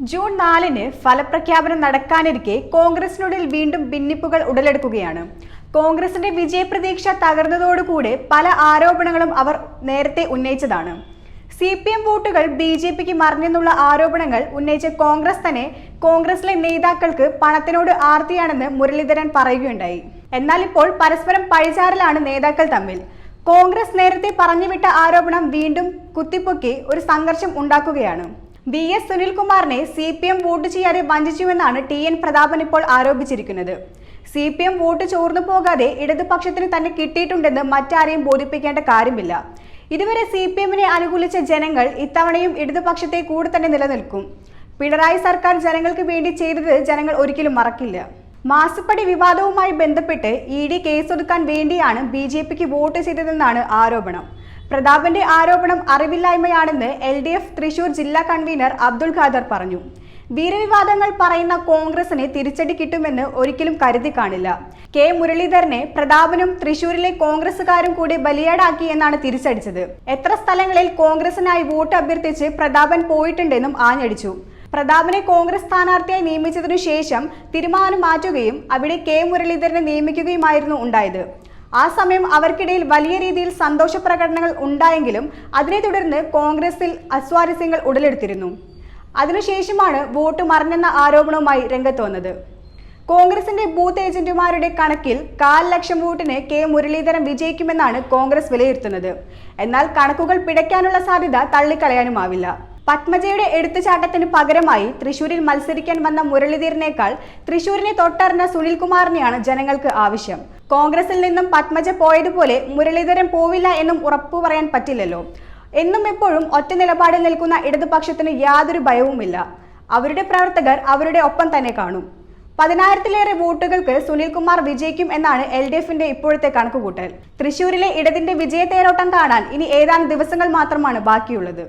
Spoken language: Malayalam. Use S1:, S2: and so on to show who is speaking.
S1: ജൂൺ 4-ന് ഫലപ്രഖ്യാപനം നടക്കാനിരിക്കെ കോൺഗ്രസിനുള്ളിൽ വീണ്ടും ഭിന്നിപ്പുകൾ ഉടലെടുക്കുകയാണ്. കോൺഗ്രസിന്റെ വിജയപ്രതീക്ഷ തകർന്നതോടുകൂടെ പല ആരോപണങ്ങളും അവർ നേരത്തെ ഉന്നയിച്ചതാണ്. CPM വോട്ടുകൾ BJPക്ക് മറിഞ്ഞെന്നുള്ള ആരോപണങ്ങൾ ഉന്നയിച്ച കോൺഗ്രസ് തന്നെ കോൺഗ്രസിലെ നേതാക്കൾക്ക് പണത്തിനോട് ആർത്തിയാണെന്ന് മുരളീധരൻ പറയുകയുണ്ടായി. എന്നാൽ ഇപ്പോൾ പരസ്പരം പഴിചാരലാണ് നേതാക്കൾ തമ്മിൽ. കോൺഗ്രസ് നേരത്തെ പറഞ്ഞുവിട്ട ആരോപണം വീണ്ടും കുത്തിപ്പൊക്കി ഒരു സംഘർഷം ഉണ്ടാക്കുകയാണ്. VS സുനിൽകുമാറിനെ CPM വോട്ട് ചെയ്യാതെ വഞ്ചിച്ചുവെന്നാണ് TN പ്രതാപൻ ഇപ്പോൾ ആരോപിച്ചിരിക്കുന്നത്. CPM വോട്ട് ചോർന്നു പോകാതെ ഇടതുപക്ഷത്തിന് തന്നെ കിട്ടിയിട്ടുണ്ടെന്ന് മറ്റാരെയും ബോധിപ്പിക്കേണ്ട കാര്യമില്ല. ഇതുവരെ CPMനെ അനുകൂലിച്ച ജനങ്ങൾ ഇത്തവണയും ഇടതുപക്ഷത്തെ കൂടെ തന്നെ നിലനിൽക്കും. പിണറായി സർക്കാർ ജനങ്ങൾക്ക് വേണ്ടി ചെയ്തത് ജനങ്ങൾ ഒരിക്കലും മറക്കില്ല. മാസപ്പടി വിവാദവുമായി ബന്ധപ്പെട്ട് ED കേസൊതുക്കാൻ വേണ്ടിയാണ് BJPക്ക് വോട്ട് ചെയ്തതെന്നാണ് ആരോപണം. പ്രതാപന്റെ ആരോപണം അറിവില്ലായ്മയാണെന്ന് LDF തൃശൂർ ജില്ലാ കൺവീനർ അബ്ദുൾ ഖാദർ പറഞ്ഞു. വീരവിവാദങ്ങൾ പറയുന്ന കോൺഗ്രസിന് തിരിച്ചടി കിട്ടുമെന്ന് ഒരിക്കലും കരുതി കാണില്ല. K മുരളീധരനെ പ്രതാപനും തൃശൂരിലെ കോൺഗ്രസുകാരും കൂടി ബലിയാടാക്കി എന്നാണ് തിരിച്ചടിച്ചത്. എത്ര സ്ഥലങ്ങളിൽ കോൺഗ്രസിനായി വോട്ട് അഭ്യർത്ഥിച്ച് പ്രതാപൻ പോയിട്ടുണ്ടെന്നും ആഞ്ഞടിച്ചു. പ്രതാപനെ കോൺഗ്രസ് സ്ഥാനാർത്ഥിയായി നിയമിച്ചതിനു ശേഷം തീരുമാനം മാറ്റുകയും അവിടെ K മുരളീധരനെ നിയമിക്കുകയുമായിരുന്നു ഉണ്ടായത്. ആ സമയം അവർക്കിടയിൽ വലിയ രീതിയിൽ സന്തോഷ പ്രകടനങ്ങൾ ഉണ്ടായെങ്കിലും അതിനെ തുടർന്ന് കോൺഗ്രസിൽ അസ്വാരസ്യങ്ങൾ ഉടലെടുത്തിരുന്നു. അതിനുശേഷമാണ് വോട്ട് മറിഞ്ഞെന്ന ആരോപണവുമായി രംഗത്ത് വന്നത്. കോൺഗ്രസിന്റെ ബൂത്ത് ഏജന്റുമാരുടെ കണക്കിൽ 1/4 ലക്ഷം വോട്ടിന് K മുരളീധരൻ വിജയിക്കുമെന്നാണ് കോൺഗ്രസ് വിലയിരുത്തുന്നത്. എന്നാൽ കണക്കുകൾ പിഴയ്ക്കാനുള്ള സാധ്യത തള്ളിക്കളയാനുമാവില്ല. പത്മജയുടെ എടുത്തുചാട്ടത്തിന് പകരമായി തൃശൂരിൽ മത്സരിക്കാൻ വന്ന മുരളീധരനേക്കാൾ തൃശൂരിനെ തൊട്ടറിഞ്ഞ സുനിൽകുമാറിനെയാണ് ജനങ്ങൾക്ക് ആവശ്യം. കോൺഗ്രസിൽ നിന്നും പത്മജ പോയതുപോലെ മുരളീധരൻ പോവില്ല എന്നും ഉറപ്പു പറയാൻ പറ്റില്ലല്ലോ. എന്നും എപ്പോഴും ഒറ്റ നിലപാടിൽ നിൽക്കുന്ന ഇടതുപക്ഷത്തിന് യാതൊരു ഭയവുമില്ല. അവരുടെ പ്രവർത്തകർ അവരുടെ ഒപ്പം തന്നെ കാണും. 10,000-ലേറെ വോട്ടുകൾക്ക് സുനിൽകുമാർ വിജയിക്കും എന്നാണ് LDFന്റെ ഇപ്പോഴത്തെ കണക്കുകൂട്ടൽ. തൃശൂരിലെ ഇടതിന്റെ വിജയത്തേരോട്ടം കാണാൻ ഇനി ഏതാനും ദിവസങ്ങൾ മാത്രമാണ് ബാക്കിയുള്ളത്.